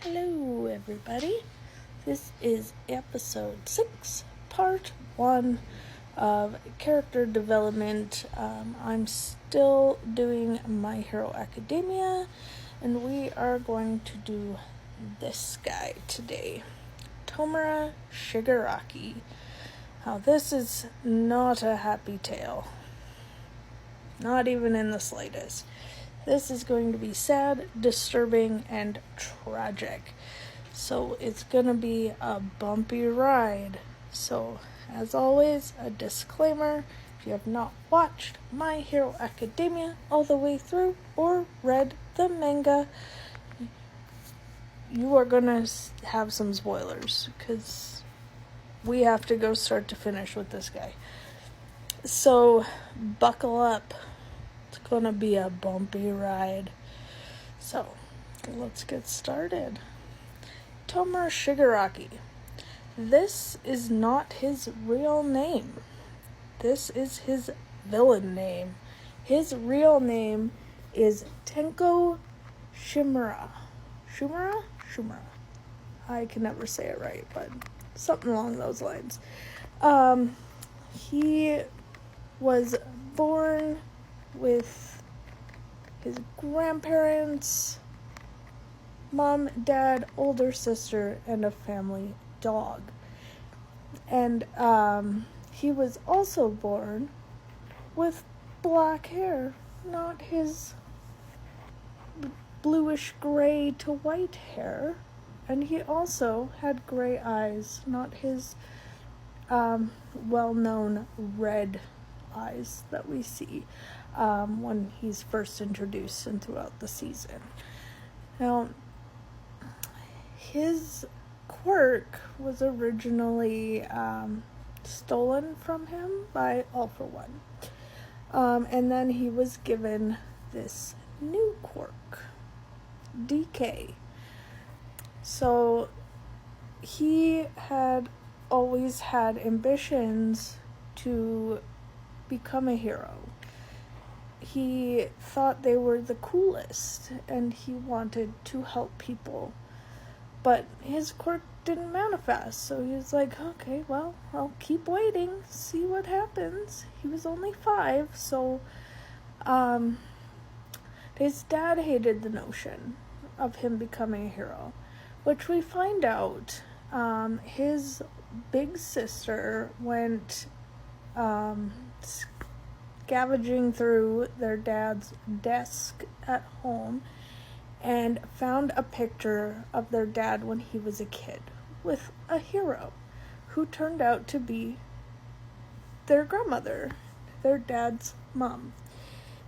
Hello, everybody. This is episode 6, part 1 of character development. I'm still doing My Hero Academia, and we are going to do this guy today, Tomura Shigaraki. Now, this is not a happy tale, not even in the slightest. This is going to be sad, disturbing, and tragic. So it's going to be a bumpy ride. So, as always, a disclaimer. If you have not watched My Hero Academia all the way through or read the manga, you are going to have some spoilers because we have to go start to finish with this guy. So, buckle up. It's gonna be a bumpy ride. So, let's get started. Tomura Shigaraki. This is not his real name. This is his villain name. His real name is Tenko Shimura. Shumura? I can never say it right, but something along those lines. He was born with his grandparents, mom, dad, older sister, and a family dog. And he was also born with black hair, not his bluish gray to white hair. And he also had gray eyes, not his well-known red eyes that we see when he's first introduced and throughout the season. Now, his quirk was originally stolen from him by All For One. And then he was given this new quirk, DK. So he had always had ambitions to become a hero. He thought they were the coolest, and he wanted to help people. But his quirk didn't manifest, so he was like, okay, well, I'll keep waiting, see what happens. He was only 5, so his dad hated the notion of him becoming a hero, which we find out his big sister went scavenging through their dad's desk at home and found a picture of their dad when he was a kid with a hero who turned out to be their grandmother, their dad's mom.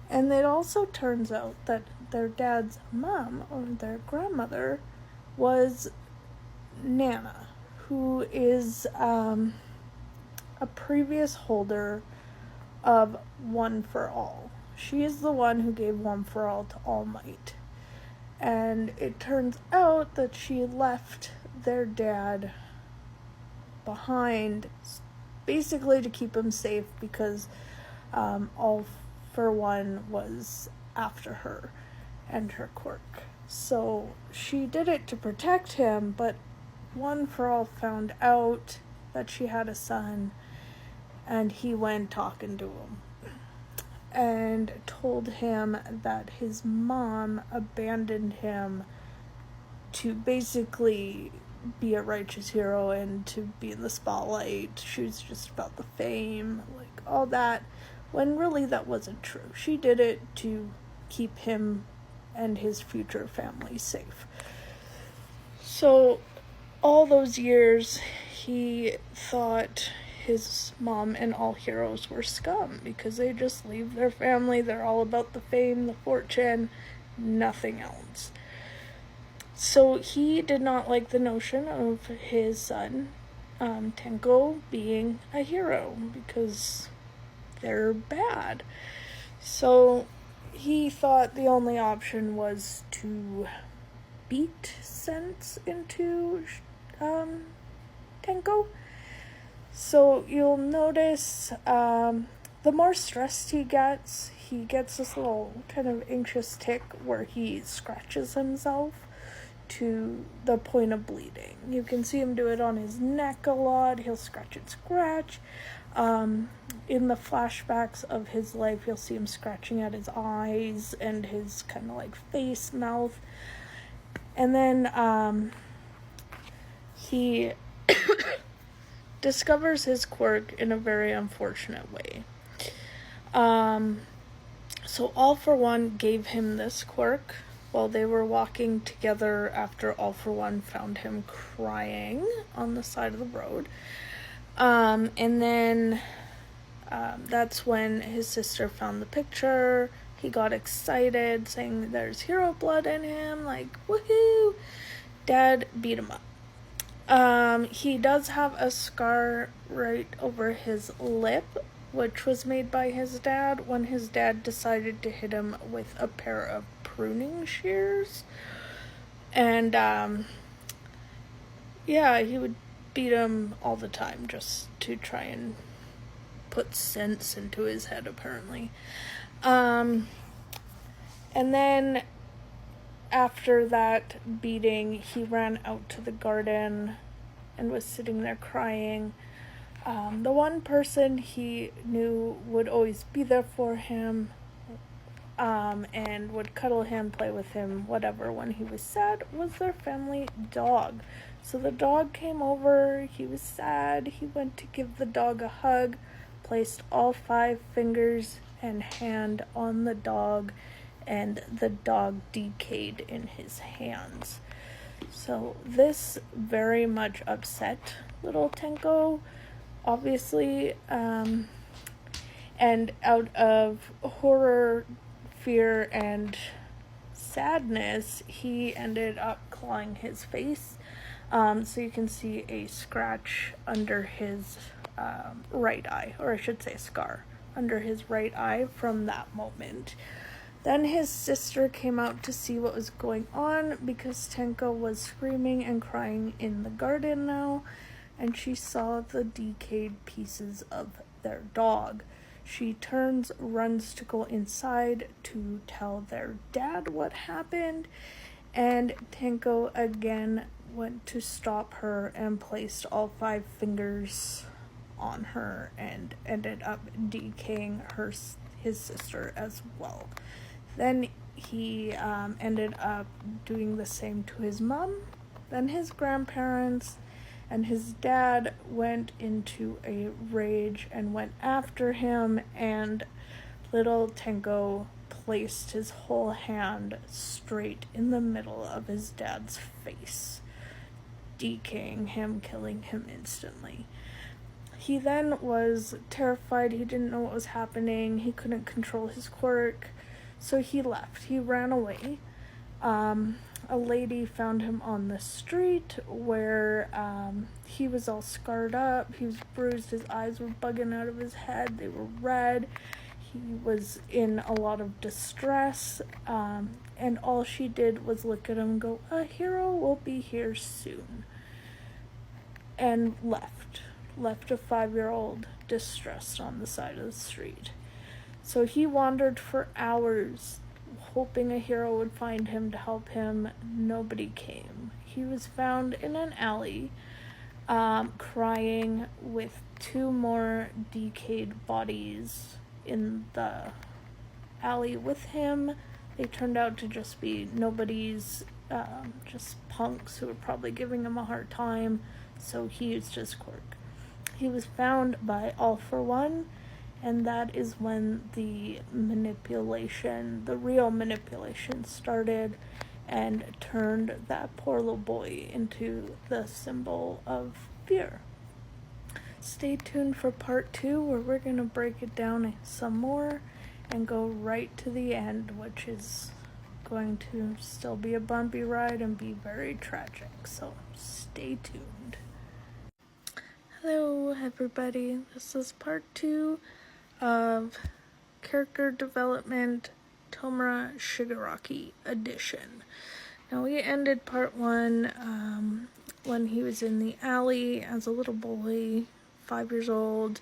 And it also turns out that their dad's mom, or their grandmother, was Nana, who is a previous holder of One for All. She is the one who gave One for All to All Might. And it turns out that she left their dad behind basically to keep him safe because All for One was after her and her quirk. So she did it to protect him, but One for All found out that she had a son, and he went talking to him and told him that his mom abandoned him to basically be a righteous hero and to be in the spotlight. She was just about the fame, like all that, when really that wasn't true. She did it to keep him and his future family safe. So all those years he thought his mom and all heroes were scum because they just leave their family. They're all about the fame, the fortune, nothing else. So he did not like the notion of his son, Tenko, being a hero because they're bad. So he thought the only option was to beat sense into Tenko. So you'll notice the more stressed he gets this little kind of anxious tick where he scratches himself to the point of bleeding. You can see him do it on his neck a lot. He'll scratch and scratch. In the flashbacks of his life, you'll see him scratching at his eyes and his kind of like face, mouth. And then he discovers his quirk in a very unfortunate way. So All For One gave him this quirk while they were walking together after All For One found him crying on the side of the road. And then that's when his sister found the picture. He got excited, saying there's hero blood in him, like, woohoo! Dad beat him up. He does have a scar right over his lip, which was made by his dad when his dad decided to hit him with a pair of pruning shears. And, yeah, he would beat him all the time just to try and put sense into his head, apparently. And then after that beating, he ran out to the garden and was sitting there crying. The one person he knew would always be there for him, and would cuddle him, play with him, whatever, when he was sad, was their family dog. So the dog came over, he was sad, he went to give the dog a hug, placed all 5 fingers and hand on the dog, and the dog decayed in his hands. So this very much upset little Tenko, obviously, and out of horror, fear, and sadness, he ended up clawing his face. So you can see a scratch under his right eye, or I should say scar, under his right eye from that moment. Then his sister came out to see what was going on because Tenko was screaming and crying in the garden now, and she saw the decayed pieces of their dog. She turns, runs to go inside to tell their dad what happened, and Tenko again went to stop her and placed all 5 fingers on her and ended up decaying his sister as well. Then he ended up doing the same to his mom, then his grandparents, and his dad went into a rage and went after him, and little Tenko placed his whole hand straight in the middle of his dad's face, decaying him, killing him instantly. He then was terrified. He didn't know what was happening. He couldn't control his quirk, so he left. He ran away. A lady found him on the street where he was all scarred up. He was bruised. His eyes were bugging out of his head. They were red. He was in a lot of distress. And all she did was look at him and go, "A hero will be here soon." And left a 5-year-old distressed on the side of the street. So he wandered for hours, hoping a hero would find him to help him. Nobody came. He was found in an alley, crying with 2 more decayed bodies in the alley with him. They turned out to just be nobodies, just punks who were probably giving him a hard time, so he used his quirk. He was found by All For One, and that is when the real manipulation started and turned that poor little boy into the symbol of fear. Stay tuned for part 2, where we're going to break it down some more and go right to the end, which is going to still be a bumpy ride and be very tragic. So stay tuned. Hello everybody, this is part 2 of Character Development Tomura Shigaraki Edition. Now we ended part 1 when he was in the alley as a little boy, 5 years old,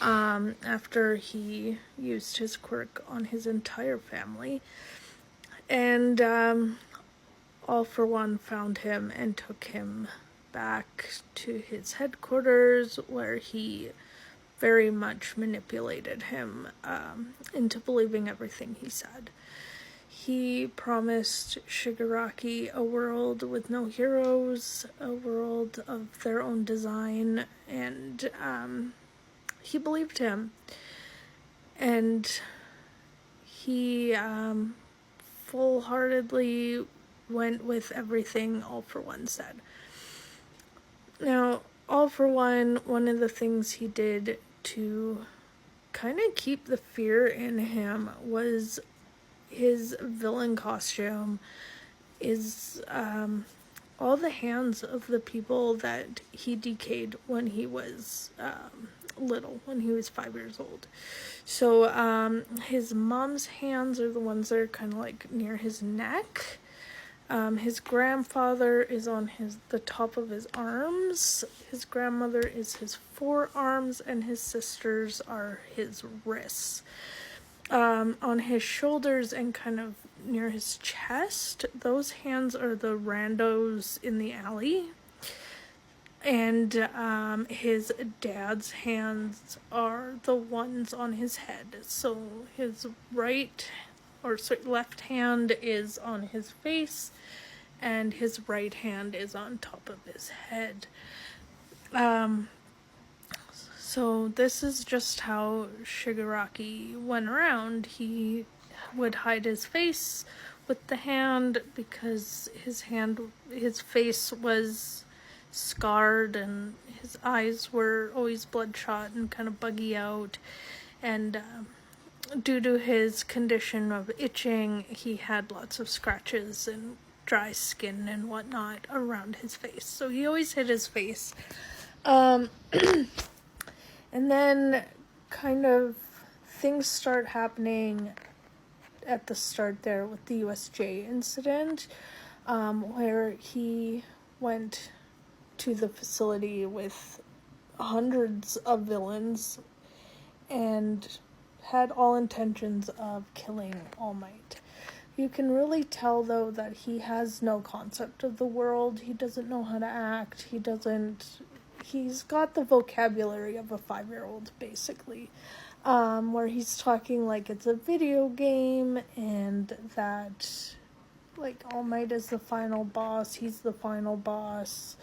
after he used his quirk on his entire family. And All for One found him and took him back to his headquarters, where he very much manipulated him into believing everything he said. He promised Shigaraki a world with no heroes, a world of their own design, and he believed him. And he full-heartedly went with everything All for One said. Now, All for one of the things he did to kind of keep the fear in him was his villain costume is all the hands of the people that he decayed when he was little, when he was 5 years old. So his mom's hands are the ones that are kind of like near his neck. His grandfather is on the top of his arms. His grandmother is his forearms, and his sisters are his wrists. On his shoulders and kind of near his chest, those hands are the randos in the alley. And his dad's hands are the ones on his head. So his left hand is on his face, and his right hand is on top of his head. So this is just how Shigaraki went around. He would hide his face with the hand because his face was scarred, and his eyes were always bloodshot and kind of buggy out. And due to his condition of itching, he had lots of scratches and dry skin and whatnot around his face. So he always hid his face. And then kind of things start happening at the start there with the USJ incident, where he went to the facility with hundreds of villains and had all intentions of killing All Might. You can really tell, though, that he has no concept of the world. He doesn't know how to act. He's got the vocabulary of a 5-year-old, basically, where he's talking like it's a video game, and that, like, All Might is the final boss, he's the final boss,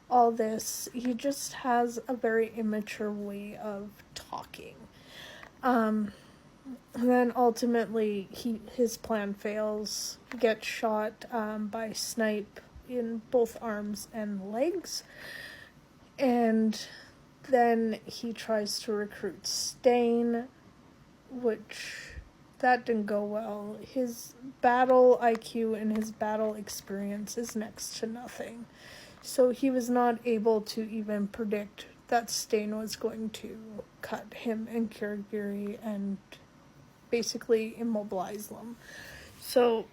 all this. He just has a very immature way of talking. And then ultimately, his plan fails. He gets shot by Snipe in both arms and legs. And then he tries to recruit Stain, which that didn't go well. His battle IQ and his battle experience is next to nothing. So he was not able to even predict that Stain was going to cut him and Kirigiri and basically immobilize them. So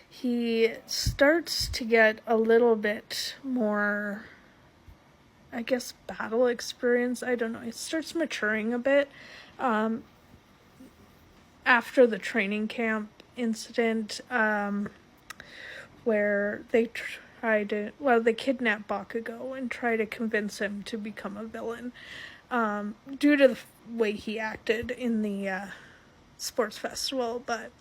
he starts to get a little bit more, I guess, battle experience. I don't know. It starts maturing a bit after the training camp incident, where they they kidnap Bakugo and try to convince him to become a villain, due to the way he acted in the sports festival. But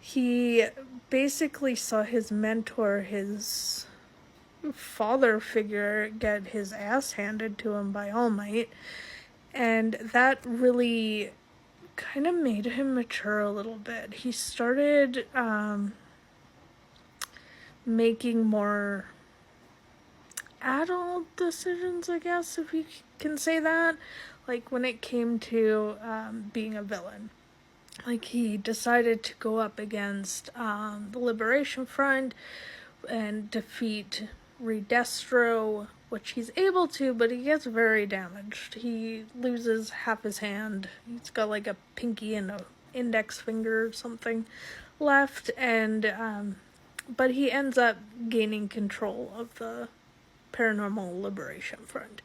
he basically saw his mentor, his father figure, get his ass handed to him by All Might, and that really kind of made him mature a little bit. He started making more adult decisions, I guess, if you can say that, like when it came to being a villain. Like, he decided to go up against the Liberation Front and defeat Redestro, which he's able to, but he gets very damaged. He loses half his hand. He's got like a pinky and a index finger or something left, and but he ends up gaining control of the Paranormal Liberation Front.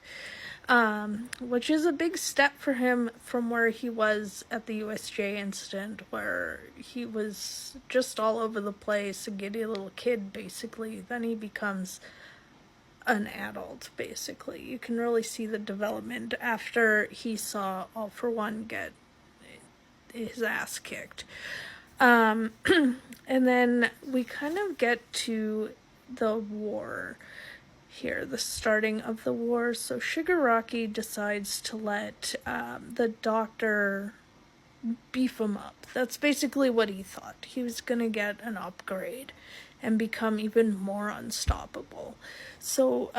which is a big step for him from where he was at the USJ incident, where he was just all over the place, a giddy little kid, basically. Then he becomes an adult, basically. You can really see the development after he saw All For One get his ass kicked. And then we kind of get to the war here, the starting of the war. So Shigaraki decides to let the doctor beef him up. That's basically what he thought. He was going to get an upgrade and become even more unstoppable. So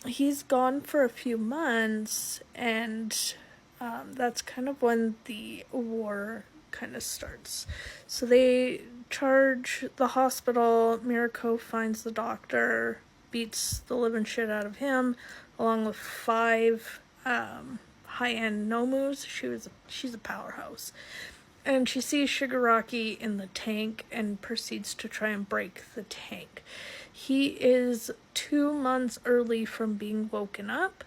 he's gone for a few months, and that's kind of when the war kind of starts. So they charge the hospital. Mirako finds the doctor, beats the living shit out of him, along with 5 high-end Nomus. She's a powerhouse. And she sees Shigaraki in the tank and proceeds to try and break the tank. He is 2 months early from being woken up,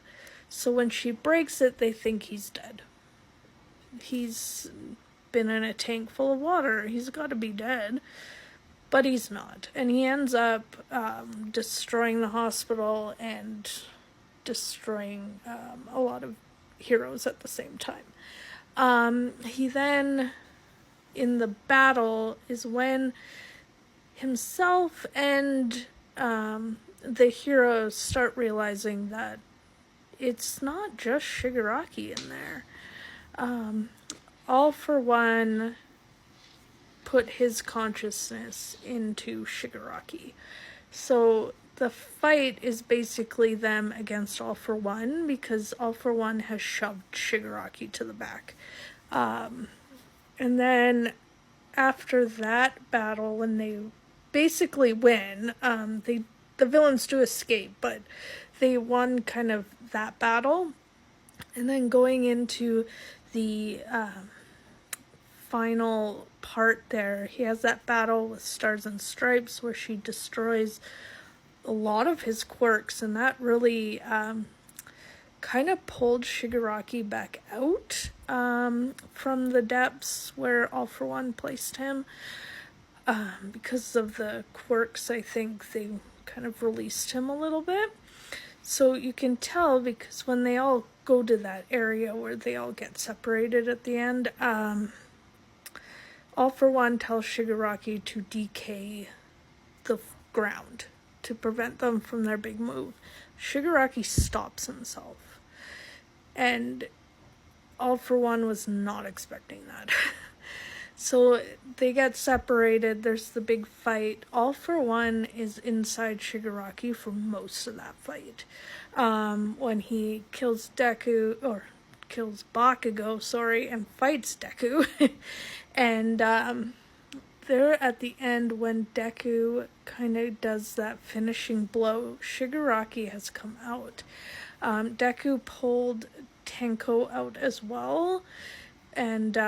so when she breaks it, they think he's dead. He's been in a tank full of water. He's got to be dead. But he's not. And he ends up destroying the hospital and destroying a lot of heroes at the same time. He then, in the battle, is when himself and the heroes start realizing that it's not just Shigaraki in there. All For One put his consciousness into Shigaraki. So the fight is basically them against All For One, because All For One has shoved Shigaraki to the back. And then after that battle, when they basically win, the villains do escape, but they won kind of that battle. And then going into the final part there, he has that battle with Stars and Stripes where she destroys a lot of his quirks, and that really kind of pulled Shigaraki back out from the depths where All For One placed him. Because of the quirks, I think they kind of released him a little bit. So you can tell, because when they all go to that area where they all get separated at the end, All For One tells Shigaraki to decay the ground to prevent them from their big move. Shigaraki stops himself. And All For One was not expecting that. So they get separated, there's the big fight. All For One is inside Shigaraki for most of that fight. When he kills Bakugo, and fights Deku. And there at the end, when Deku kind of does that finishing blow, Shigaraki has come out. Deku pulled Tenko out as well, and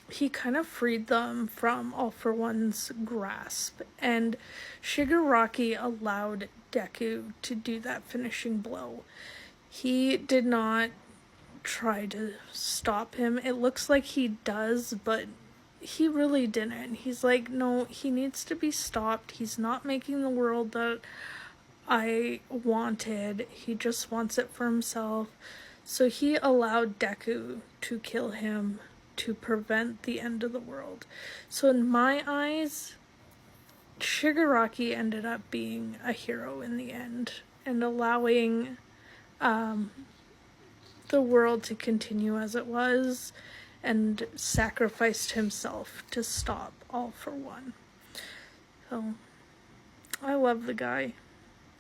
he kind of freed them from All For One's grasp, and Shigaraki allowed Deku to do that finishing blow. He did not try to stop him. It looks like he does, but he really didn't. He's like, no, he needs to be stopped. He's not making the world that I wanted. He just wants it for himself. So he allowed Deku to kill him to prevent the end of the world. So in my eyes, Shigaraki ended up being a hero in the end and allowing the world to continue as it was, and sacrificed himself to stop All For One. So I love the guy.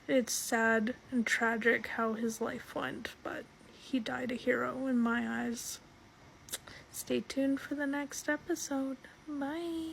It's sad and tragic how his life went, but he died a hero in my eyes. Stay tuned for the next episode. Bye.